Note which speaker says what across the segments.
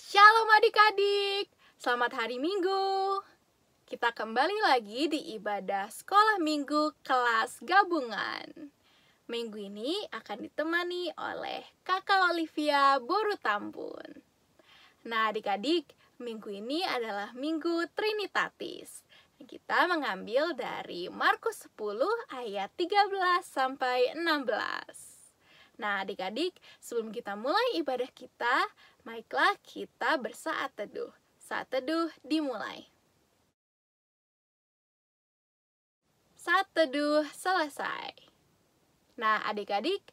Speaker 1: Shalom adik-adik, selamat hari Minggu. Kita kembali lagi di ibadah sekolah minggu kelas gabungan. Minggu ini akan ditemani oleh Kakak Olivia Boru Tambun. Nah adik-adik, minggu ini adalah Minggu Trinitatis. Kita mengambil dari Markus 10 ayat 13 sampai 16. Nah adik-adik, sebelum kita mulai ibadah kita, baiklah kita bersaat teduh. Saat teduh dimulai. Saat teduh selesai. Nah adik-adik,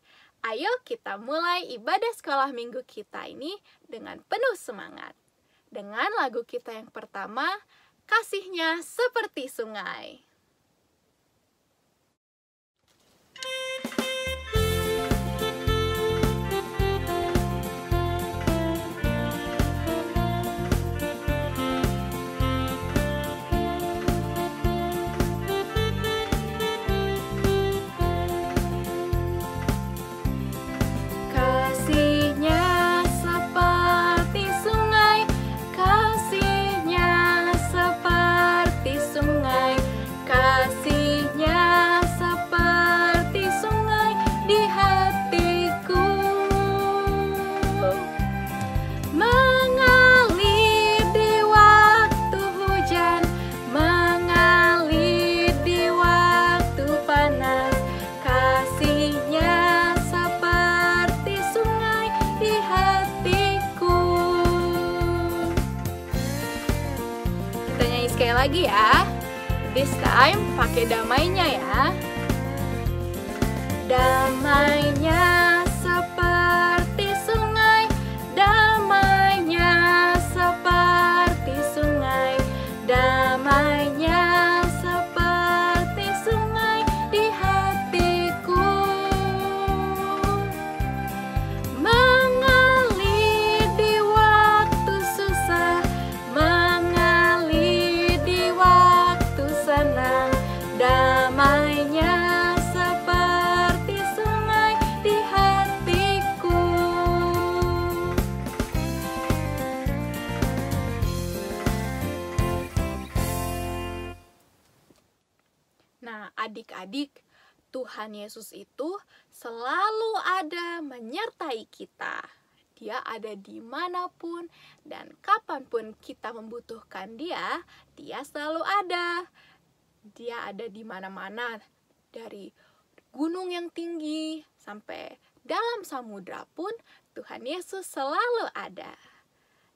Speaker 1: ayo kita mulai ibadah sekolah minggu kita ini dengan penuh semangat. Dengan lagu kita yang pertama, Kasihnya Seperti Sungai. Sekali lagi ya. This time pakai damainya ya. Damainya seperti sungai, damainya seperti sungai, damainya seperti sungai di hatiku. Mengalir di waktu susah, damainya seperti sungai di hatiku. Nah adik-adik, Tuhan Yesus itu selalu ada menyertai kita. Dia ada dimanapun dan kapanpun kita membutuhkan dia, dia selalu ada. Dia ada di mana-mana, dari gunung yang tinggi sampai dalam samudra pun Tuhan Yesus selalu ada.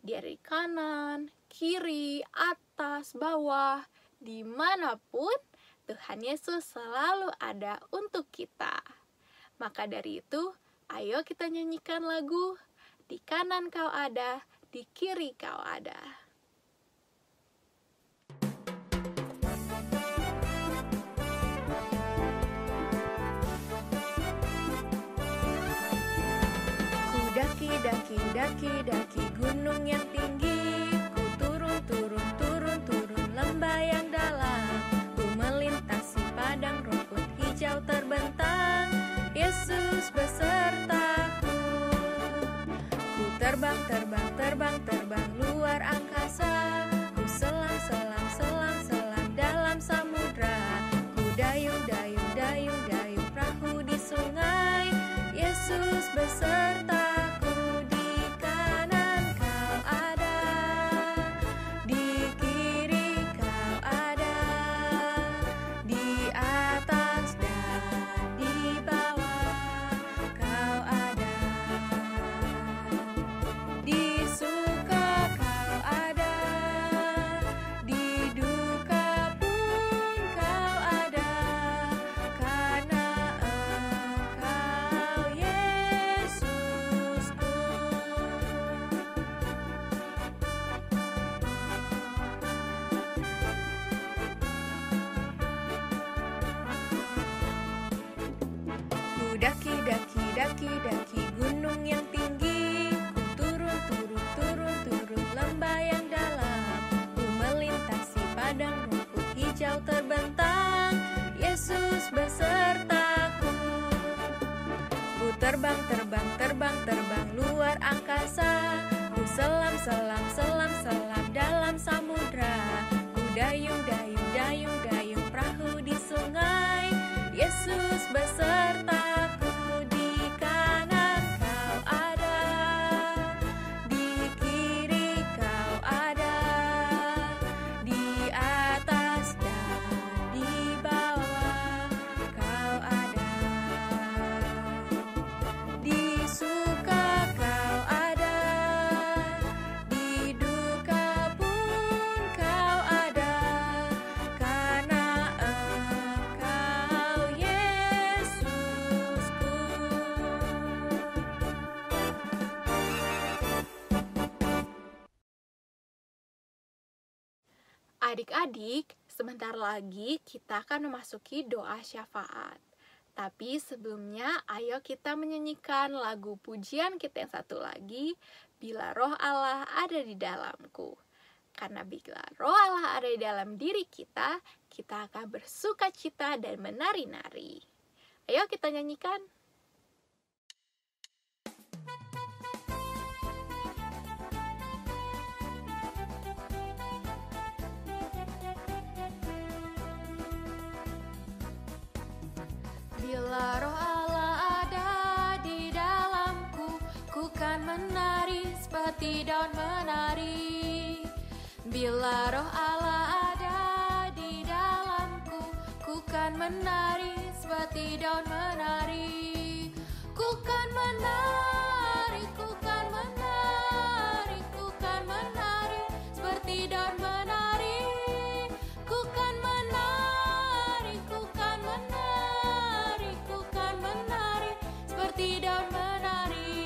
Speaker 1: Dari kanan, kiri, atas, bawah, dimanapun Tuhan Yesus selalu ada untuk kita. Maka dari itu, ayo kita nyanyikan lagu Di Kanan Kau Ada, Di Kiri Kau Ada. Daki gunung yang tinggi, ku turun lembah yang dalam, ku melintasi padang rumput hijau terbentang, Yesus besertaku. Ku terbang luar angkasa, ku selam dalam samudra, ku dayung perahu di sungai, Yesus besertaku. Daki gunung yang tinggi, ku turun lembah yang dalam, ku melintasi padang rumput hijau terbentang, Yesus besertaku. Ku terbang luar angkasa, ku selam
Speaker 2: Selam, selam, selam dalam samudra. Ku dayung, dayung, dayung, dayung perahu di sungai. Yesus besertaku, di kanan kau ada, di kiri kau ada, di atas dan di bawah kau ada, di suka kau ada, di duka pun kau ada, karena Engkau Yesusku.
Speaker 1: Adik-adik, sebentar lagi kita akan memasuki doa syafaat. Tapi sebelumnya, ayo kita menyanyikan lagu pujian kita yang satu lagi, Bila Roh Allah Ada di Dalamku. Karena bila Roh Allah ada di dalam diri kita akan bersuka cita dan menari-nari. Ayo kita nyanyikan. Bila Roh Allah ada di dalamku, ku kan menari seperti daun menari. Bila Roh Allah ada di dalamku, ku kan menari seperti daun menari. Ku kan menari, ku kan menari, ku kan menari seperti daun menari. Ku kan menari, ku kan menari, ku kan menari seperti daun menari.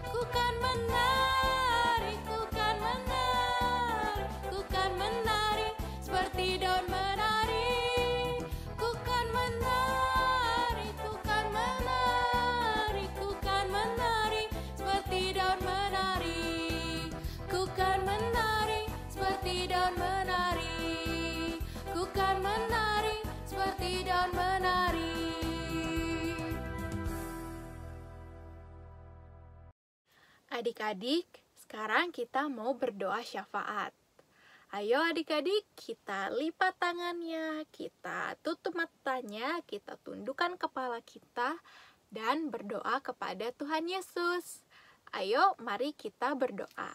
Speaker 1: Ku kan menari, ku kan menari, ku kan menari seperti daun menari. Ku kan menari, ku kan menari, ku kan menari seperti daun menari. Ku kan menari seperti daun menari. Ku kan menari seperti daun menari. Adik-adik, sekarang kita mau berdoa syafaat. Ayo adik-adik, kita lipat tangannya, kita tutup matanya, kita tundukkan kepala kita, dan berdoa kepada Tuhan Yesus. Ayo, mari kita berdoa.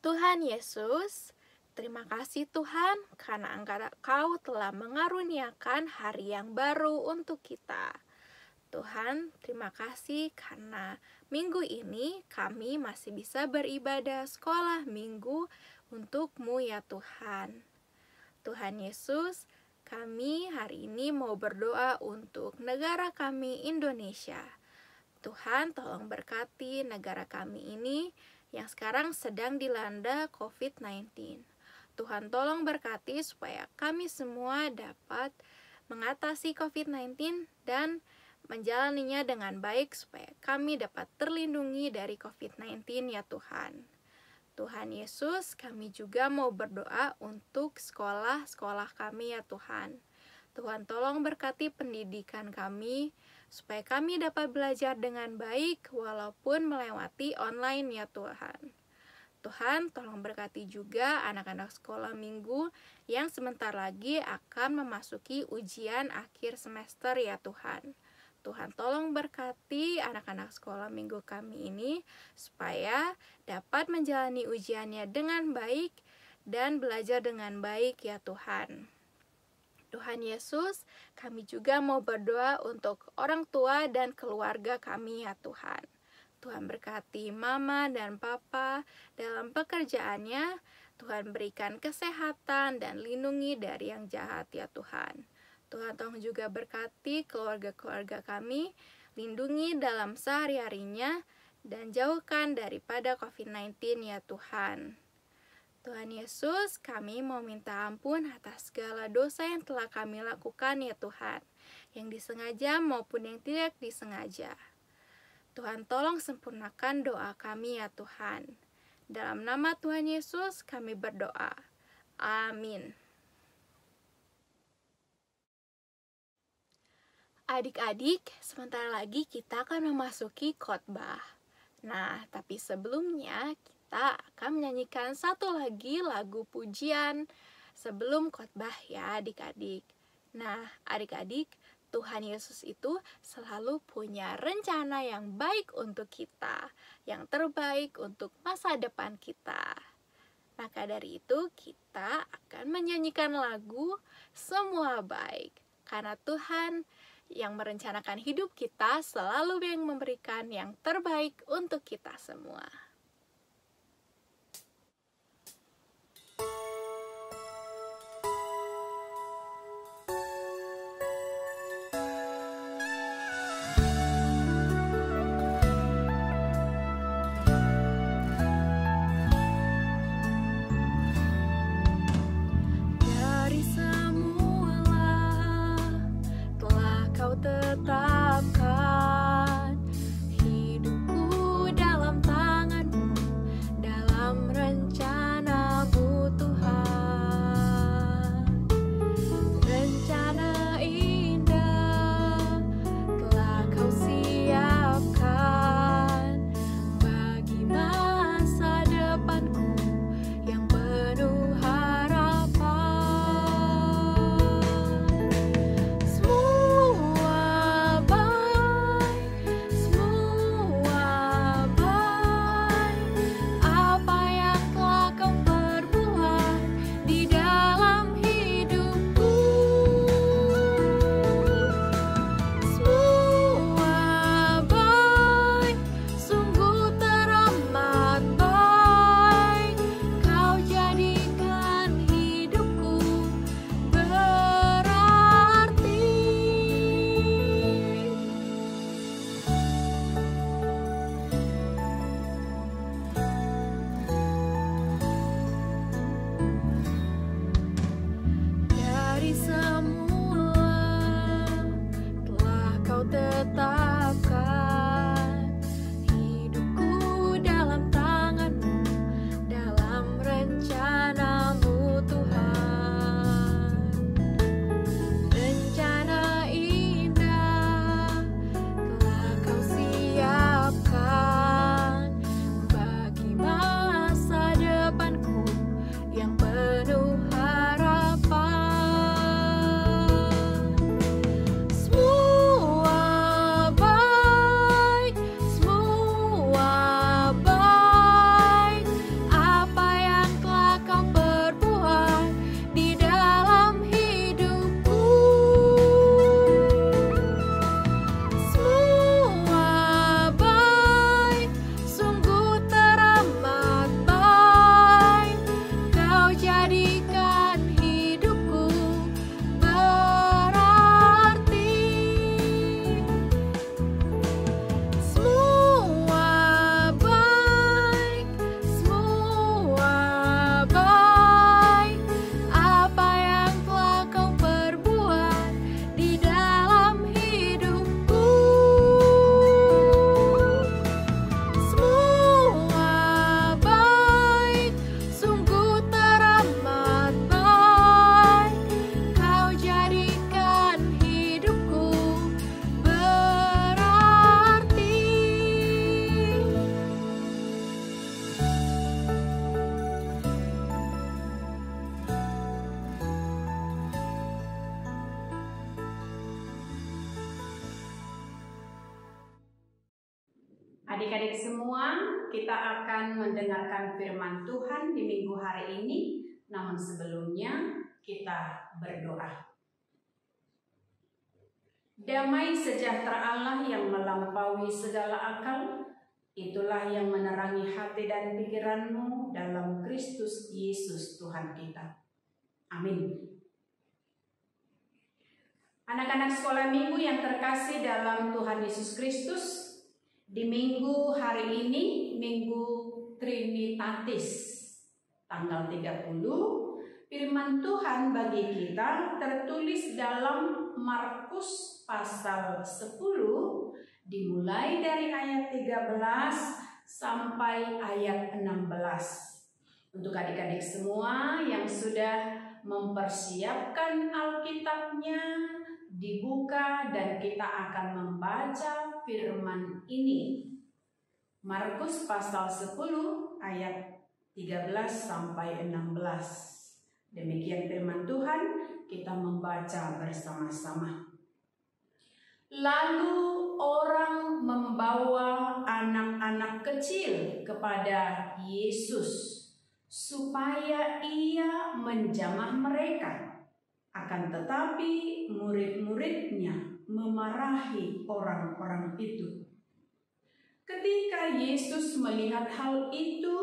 Speaker 1: Tuhan Yesus, terima kasih Tuhan, karena Engkau telah mengaruniakan hari yang baru untuk kita. Tuhan, terima kasih karena minggu ini kami masih bisa beribadah sekolah minggu untuk-Mu ya Tuhan. Tuhan Yesus, kami hari ini mau berdoa untuk negara kami Indonesia. Tuhan, tolong berkati negara kami ini yang sekarang sedang dilanda COVID-19. Tuhan, tolong berkati supaya kami semua dapat mengatasi COVID-19 dan menjalaninya dengan baik supaya kami dapat terlindungi dari COVID-19 ya Tuhan. Tuhan Yesus, kami juga mau berdoa untuk sekolah-sekolah kami ya Tuhan. Tuhan tolong berkati pendidikan kami supaya kami dapat belajar dengan baik walaupun melewati online ya Tuhan. Tuhan tolong berkati juga anak-anak sekolah minggu yang sebentar lagi akan memasuki ujian akhir semester ya Tuhan. Tuhan tolong berkati anak-anak sekolah minggu kami ini supaya dapat menjalani ujiannya dengan baik dan belajar dengan baik ya Tuhan. Tuhan Yesus, kami juga mau berdoa untuk orang tua dan keluarga kami ya Tuhan. Tuhan berkati mama dan papa dalam pekerjaannya. Tuhan berikan kesehatan dan lindungi dari yang jahat ya Tuhan. Tuhan tolong juga berkati keluarga-keluarga kami, lindungi dalam sehari-harinya, dan jauhkan daripada COVID-19 ya Tuhan. Tuhan Yesus, kami mau minta ampun atas segala dosa yang telah kami lakukan ya Tuhan, yang disengaja maupun yang tidak disengaja. Tuhan tolong sempurnakan doa kami ya Tuhan. Dalam nama Tuhan Yesus kami berdoa. Amin. Adik-adik, sebentar lagi kita akan memasuki khotbah. Nah, tapi sebelumnya kita akan menyanyikan satu lagi lagu pujian sebelum khotbah ya adik-adik. Nah, adik-adik, Tuhan Yesus itu selalu punya rencana yang baik untuk kita, yang terbaik untuk masa depan kita. Maka dari itu kita akan menyanyikan lagu Semua Baik, karena Tuhan yang merencanakan hidup kita selalu yang memberikan yang terbaik untuk kita semua. Dari semula telah Kau tetapkan hidupku dalam tangan-Mu, dalam rencana-Mu Tuhan. Rencana indah telah Kau siapkan bagi masa depanku yang penuh harapan. Semua baik, semua baik, apa yang telah Kau perbuat di dalam hidupku. Semua baik, sungguh teramat baik, Kau jadikan hidupku berarti. Dari semula telah Kau tetapkan hidupku dalam tangan-Mu, dalam rencana-Mu Tuhan. Rencana indah telah Kau siapkan bagi masa depanku yang penuh harapan. Semua baik, semua baik, apa yang telah Kau perbuat di dalam hidupku. Semua baik, sungguh teramat baik, Kau jadikan hidupku berarti. Semua baik, semua baik, apa yang telah Kau perbuat di dalam hidupku. Semua baik, sungguh teramat baik, Kau jadikan hidupku berarti.
Speaker 3: Adik-adik semua, kita akan mendengarkan firman Tuhan di minggu hari ini. Namun sebelumnya, kita berdoa. Damai sejahtera Allah yang melampaui segala akal, itulah yang menerangi hati dan pikiranmu dalam Kristus Yesus Tuhan kita. Amin. Anak-anak sekolah minggu yang terkasih dalam Tuhan Yesus Kristus, di minggu hari ini, Minggu Trinitatis, tanggal 30, firman Tuhan bagi kita tertulis dalam Markus pasal 10, dimulai dari ayat 13 sampai ayat 16. Untuk adik-adik semua yang sudah mempersiapkan Alkitabnya, dibuka dan kita akan membaca firman ini. Markus pasal 10 ayat 13 sampai 16. Demikian firman Tuhan, kita membaca bersama-sama. Lalu orang membawa anak-anak kecil kepada Yesus supaya ia menjamah mereka. Akan tetapi murid-muridnya memarahi orang-orang itu. Ketika Yesus melihat hal itu,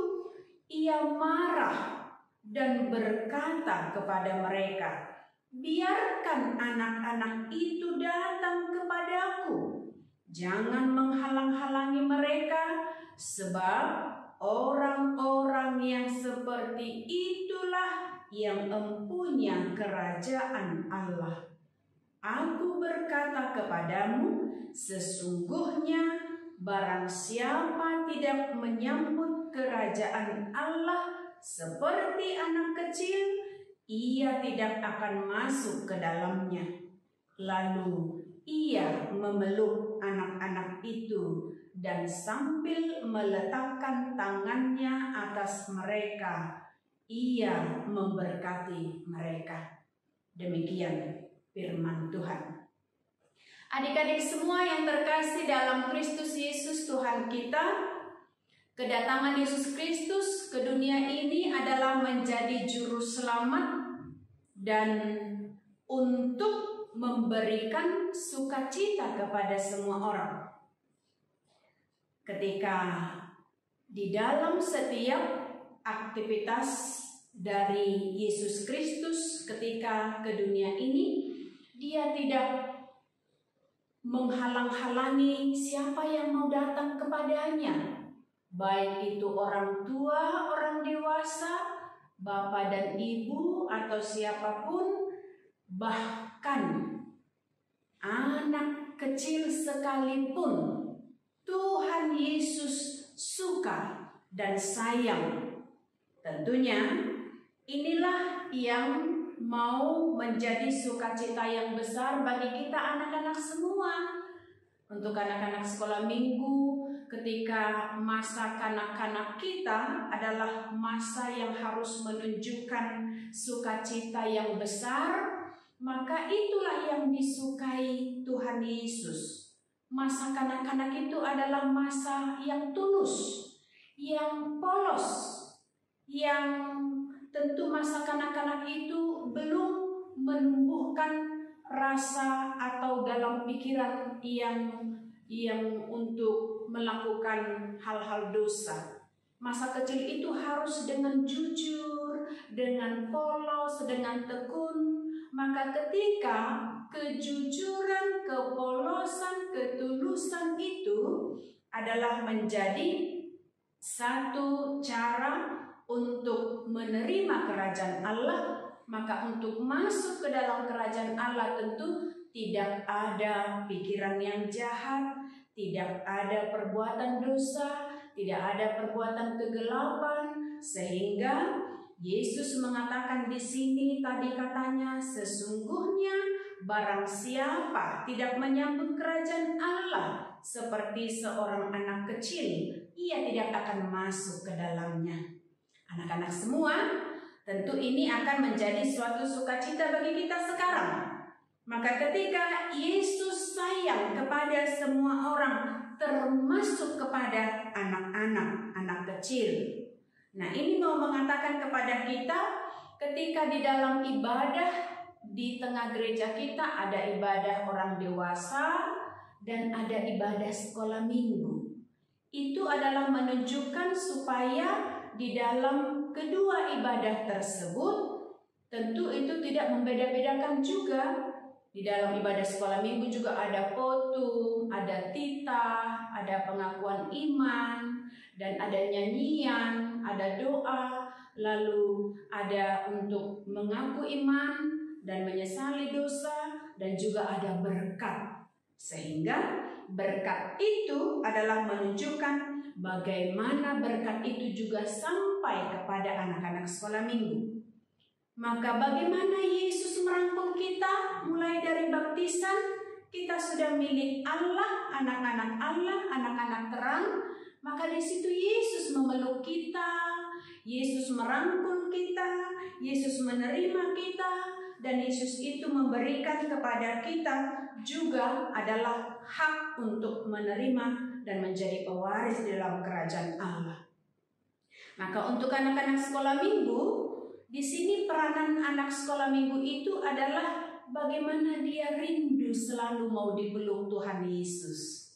Speaker 3: ia marah dan berkata kepada mereka, "Biarkan anak-anak itu datang kepadaku. Jangan menghalang-halangi mereka, sebab orang-orang yang seperti itulah yang empunya kerajaan Allah. Aku berkata kepadamu, sesungguhnya barang siapa tidak menyambut kerajaan Allah seperti anak kecil, ia tidak akan masuk ke dalamnya." Lalu ia memeluk anak-anak itu dan sambil meletakkan tangannya atas mereka, ia memberkati mereka. Demikian firman Tuhan. Adik-adik semua yang terkasih dalam Kristus Yesus Tuhan kita, kedatangan Yesus Kristus ke dunia ini adalah menjadi juru selamat dan untuk memberikan sukacita kepada semua orang. Ketika di dalam setiap aktivitas dari Yesus Kristus ketika ke dunia ini, dia tidak menghalang-halangi siapa yang mau datang kepadanya, baik itu orang tua, orang dewasa, bapak dan ibu, atau siapapun, bahkan anak kecil sekalipun. Tuhan Yesus suka dan sayang. Tentunya inilah yang mau menjadi sukacita yang besar bagi kita anak-anak semua. Untuk anak-anak sekolah minggu, ketika masa kanak-kanak kita adalah masa yang harus menunjukkan sukacita yang besar, maka itulah yang disukai Tuhan Yesus. Masa kanak-kanak itu adalah masa yang tulus, yang polos, yang tentu masa kanak-kanak itu belum menumbuhkan rasa atau dalam pikiran yang untuk melakukan hal-hal dosa. Masa kecil itu harus dengan jujur, dengan polos, dengan tekun. Maka ketika kejujuran, kepolosan, ketulusan itu adalah menjadi satu cara untuk menerima kerajaan Allah, maka untuk masuk ke dalam kerajaan Allah tentu tidak ada pikiran yang jahat, tidak ada perbuatan dosa, tidak ada perbuatan kegelapan, sehingga Yesus mengatakan di sini tadi katanya, sesungguhnya barang siapa tidak menyambut kerajaan Allah seperti seorang anak kecil, ia tidak akan masuk ke dalamnya. Anak-anak semua, tentu ini akan menjadi suatu sukacita bagi kita sekarang. Maka ketika Yesus sayang kepada semua orang, termasuk kepada anak-anak, anak kecil. Nah, ini mau mengatakan kepada kita, ketika di dalam ibadah di tengah gereja kita ada ibadah orang dewasa dan ada ibadah sekolah minggu. Itu adalah menunjukkan supaya di dalam kedua ibadah tersebut, tentu itu tidak membeda-bedakan juga. Di dalam ibadah sekolah minggu juga ada potum, ada titah, ada pengakuan iman, dan ada nyanyian, ada doa, lalu ada untuk mengaku iman dan menyesali dosa, dan juga ada berkat. Sehingga berkat itu adalah menunjukkan bagaimana berkat itu juga sampai kepada anak-anak sekolah minggu. Maka bagaimana Yesus merangkul kita mulai dari baptisan, kita sudah milik Allah, anak-anak terang, Maka di situ Yesus memeluk kita, Yesus merangkul kita, Yesus menerima kita, dan Yesus itu memberikan kepada kita juga adalah hak untuk menerima dan menjadi pewaris di dalam kerajaan Allah. Maka untuk anak-anak sekolah minggu, di sini peranan anak sekolah minggu itu adalah bagaimana dia rindu selalu mau dipeluk Tuhan Yesus.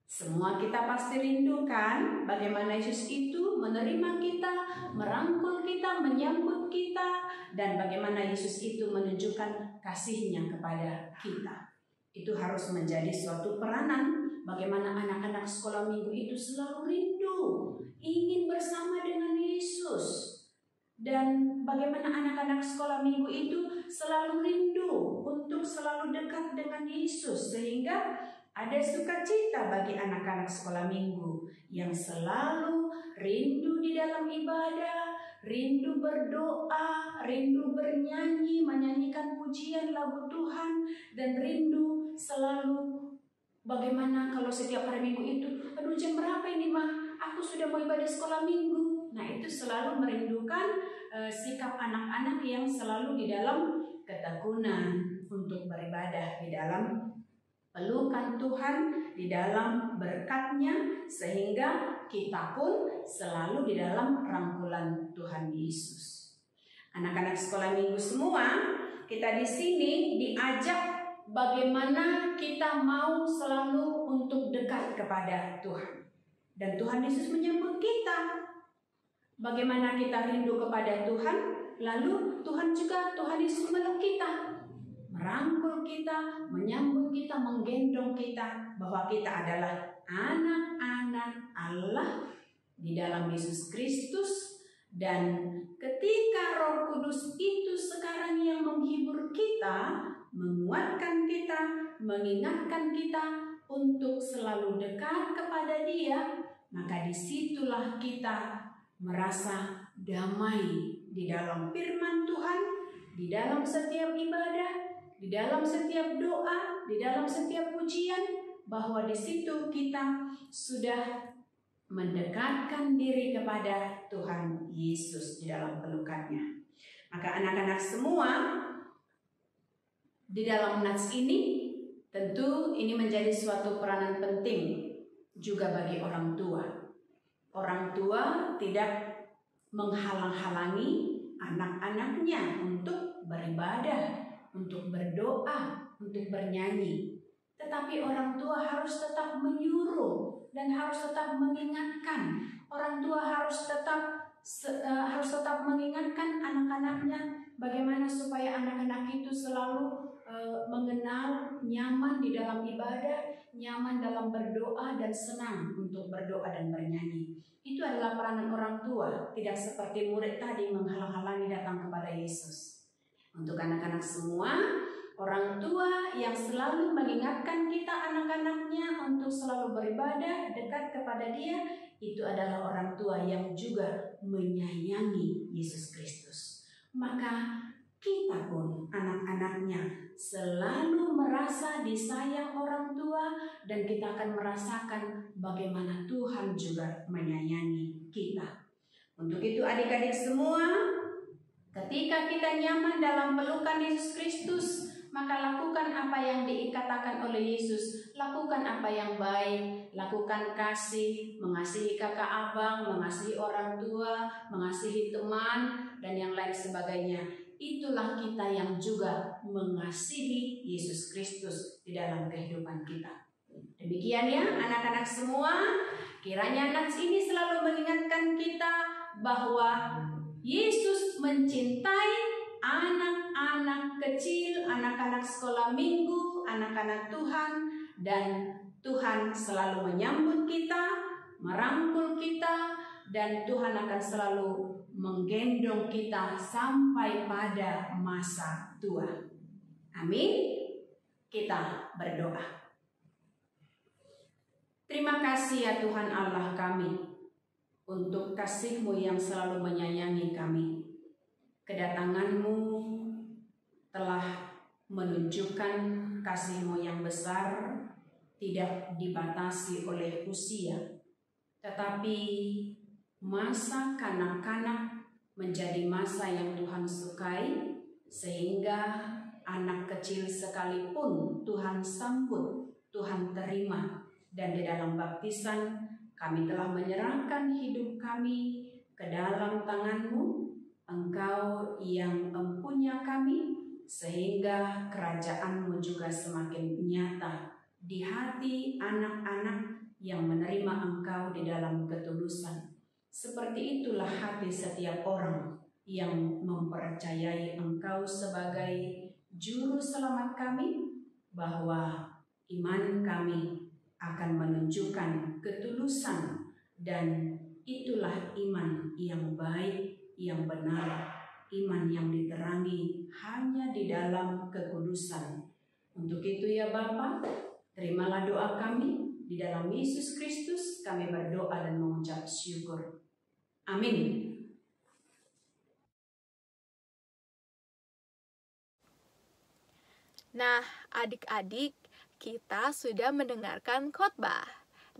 Speaker 3: Semua kita pasti rindukan bagaimana Yesus itu menerima kita, merangkul kita, menyambut kita, dan bagaimana Yesus itu menunjukkan kasih-Nya kepada kita. Itu harus menjadi suatu peranan bagaimana anak-anak sekolah minggu itu selalu rindu, ingin bersama dengan Yesus. Dan bagaimana anak-anak sekolah minggu itu selalu rindu untuk selalu dekat dengan Yesus, sehingga ada sukacita bagi anak-anak sekolah minggu yang selalu rindu di dalam ibadah, rindu berdoa, rindu bernyanyi, menyanyikan pujian lagu Tuhan, dan rindu selalu bagaimana kalau setiap hari minggu itu, aduh jam berapa ini mah, aku sudah mau ibadah sekolah minggu. Nah itu selalu merindukan sikap anak-anak yang selalu di dalam ketekunan untuk beribadah, di dalam pelukan Tuhan, di dalam berkat-Nya, sehingga kita pun selalu di dalam rangkulan Tuhan Yesus. Anak-anak sekolah minggu semua, kita di sini diajak bagaimana kita mau selalu untuk dekat kepada Tuhan. Dan Tuhan Yesus menyambut kita. Bagaimana kita rindu kepada Tuhan, lalu Tuhan Yesus meluk kita, merangkul kita, menyambut kita, menggendong kita, bahwa kita adalah anak-anak Allah di dalam Yesus Kristus. Dan ketika Roh Kudus itu sekarang yang menghibur kita, menguatkan kita, mengingatkan kita untuk selalu dekat kepada Dia, maka disitulah kita merasa damai di dalam firman Tuhan, di dalam setiap ibadah, di dalam setiap doa, di dalam setiap pujian, bahwa di situ kita sudah mendekatkan diri kepada Tuhan Yesus di dalam pelukannya. Maka anak-anak semua, di dalam nats ini tentu ini menjadi suatu peranan penting juga bagi orang tua. Orang tua tidak menghalang-halangi anak-anaknya untuk beribadah, untuk berdoa, untuk bernyanyi. Tetapi orang tua harus tetap menyuruh dan harus tetap mengingatkan. Orang tua harus tetap mengingatkan anak-anaknya bagaimana supaya anak-anak itu selalu mengenal nyaman di dalam ibadah, nyaman dalam berdoa, dan senang untuk berdoa dan bernyanyi. Itu adalah peranan orang tua, tidak seperti murid tadi menghalang-halangi datang kepada Yesus. Untuk anak-anak semua, orang tua yang selalu mengingatkan kita anak-anaknya untuk selalu beribadah, dekat kepada Dia, itu adalah orang tua yang juga menyayangi Yesus Kristus. Maka kita pun anak-anaknya selalu merasa disayang orang tua, dan kita akan merasakan bagaimana Tuhan juga menyayangi kita. Untuk itu adik-adik semua, ketika kita nyaman dalam pelukan Yesus Kristus, maka lakukan apa yang dikatakan oleh Yesus. Lakukan apa yang baik, lakukan kasih, mengasihi kakak abang, mengasihi orang tua, mengasihi teman, dan yang lain sebagainya. Itulah kita yang juga mengasihi Yesus Kristus di dalam kehidupan kita. Demikian ya anak-anak semua, kiranya nats ini selalu mengingatkan kita bahwa Yesus mencintai anak-anak kecil, anak-anak sekolah minggu, anak-anak Tuhan, dan Tuhan selalu menyambut kita, merangkul kita, dan Tuhan akan selalu menggendong kita sampai pada masa tua. Amin. Kita berdoa. Terima kasih ya Tuhan Allah kami, untuk kasih-Mu yang selalu menyayangi kami. Kedatangan-Mu telah menunjukkan kasih-Mu yang besar, tidak dibatasi oleh usia, Tetapi masa kanak-kanak menjadi masa yang Tuhan sukai, sehingga anak kecil sekalipun Tuhan sambut, Tuhan terima. Dan di dalam baptisan kami telah menyerahkan hidup kami ke dalam tangan-Mu, Engkau yang empunya kami, sehingga kerajaan-Mu juga semakin nyata di hati anak-anak yang menerima Engkau di dalam ketulusan. Seperti itulah hati setiap orang yang mempercayai Engkau sebagai juru selamat kami, bahwa iman kami akan menunjukkan ketulusan, dan itulah iman yang baik, yang benar, iman yang diterangi hanya di dalam kekudusan. Untuk itu ya Bapa, terimalah doa kami. Di dalam Yesus Kristus kami berdoa dan mengucap syukur. Amin.
Speaker 1: Nah, adik-adik, kita sudah mendengarkan khotbah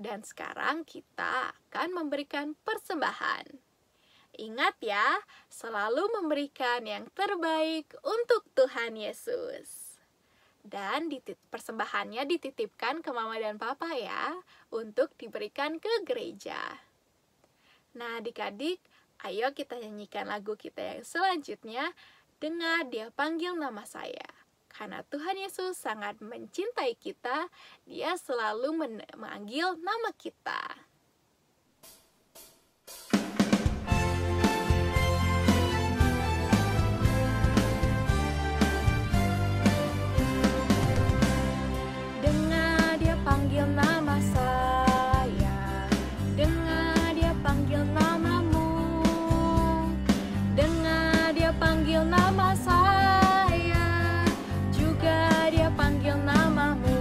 Speaker 1: dan sekarang kita akan memberikan persembahan. Ingat ya, selalu memberikan yang terbaik untuk Tuhan Yesus. Dan persembahannya dititipkan ke mama dan papa ya, untuk diberikan ke gereja. Nah adik-adik, ayo kita nyanyikan lagu kita yang selanjutnya, Dengar Dia Panggil Nama Saya. Karena Tuhan Yesus sangat mencintai kita, Dia selalu memanggil nama kita. Dengar Dia panggil nama saya, dengar Dia panggil namamu, dengar Dia panggil nama saya, juga Dia panggil namamu.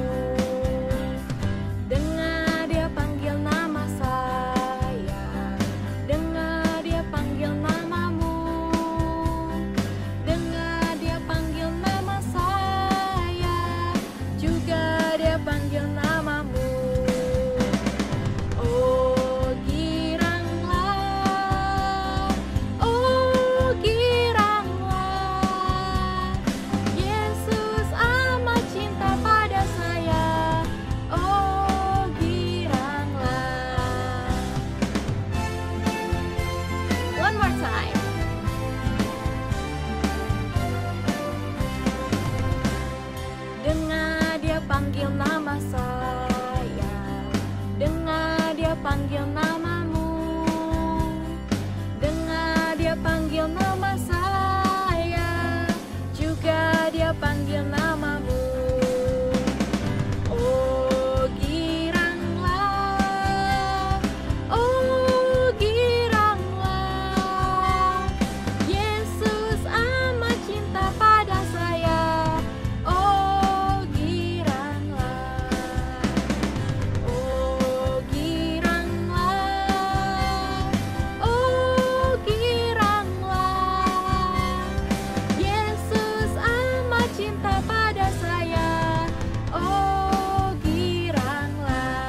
Speaker 1: Dengar Dia panggil nama saya, dengar Dia panggil namamu, dengar Dia panggil nama saya, juga Dia panggil namamu. Oh giranglah, Yesus amat cinta pada saya. Oh giranglah. One more time. Dengar Dia panggil nama saya, dengar Dia panggil namamu, dengar Dia panggil nama saya, juga Dia panggil namamu. Oh giranglah, Yesus amat cinta pada saya. Oh giranglah, Yesus amat cinta pada saya. Oh giranglah.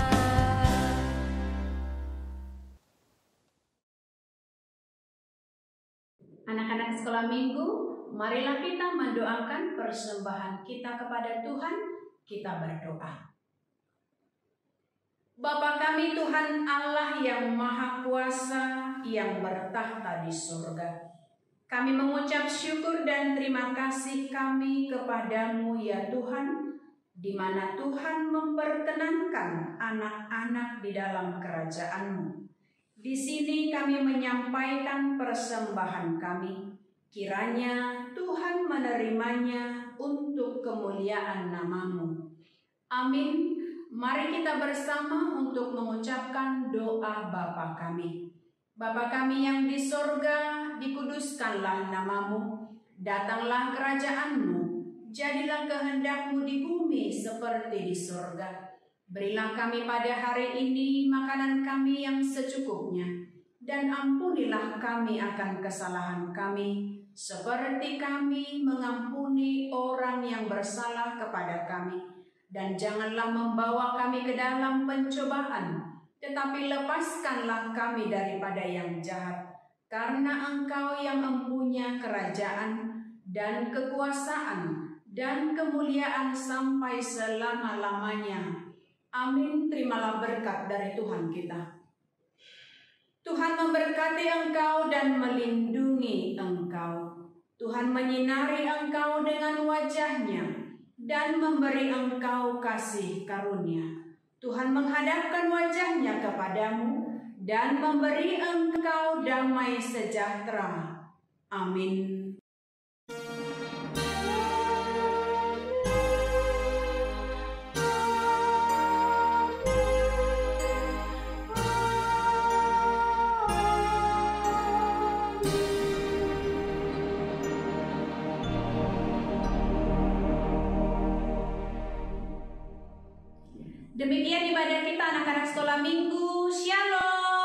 Speaker 3: Anak-anak sekolah minggu, marilah kita mendoakan persembahan kita kepada Tuhan. Kita berdoa. Bapa kami Tuhan Allah yang Maha Kuasa, yang bertahta di surga, kami mengucap syukur dan terima kasih kami kepadamu ya Tuhan, di mana Tuhan memperkenankan anak-anak di dalam kerajaan-Mu. Di sini kami menyampaikan persembahan kami. Kiranya Tuhan menerimanya untuk kemuliaan nama-Mu. Amin. Mari kita bersama untuk mengucapkan doa Bapa kami. Bapa kami yang di sorga, dikuduskanlah nama-Mu. Datanglah kerajaan-Mu. Jadilah kehendak-Mu di bumi seperti di sorga. Berilah kami pada hari ini makanan kami yang secukupnya, dan ampunilah kami akan kesalahan kami, seperti kami mengampuni orang yang bersalah kepada kami. Dan janganlah membawa kami ke dalam pencobaan, tetapi lepaskanlah kami daripada yang jahat, karena Engkau yang mempunyai kerajaan dan kekuasaan dan kemuliaan sampai selama-lamanya. Amin. Terimalah berkat dari Tuhan kita. Tuhan memberkati engkau dan melindungi engkau. Tuhan menyinari engkau dengan wajah-Nya dan memberi engkau kasih karunia. Tuhan menghadapkan wajah-Nya kepadamu dan memberi engkau damai sejahtera. Amin. Demikian ibadah kita anak-anak sekolah minggu. Shalom.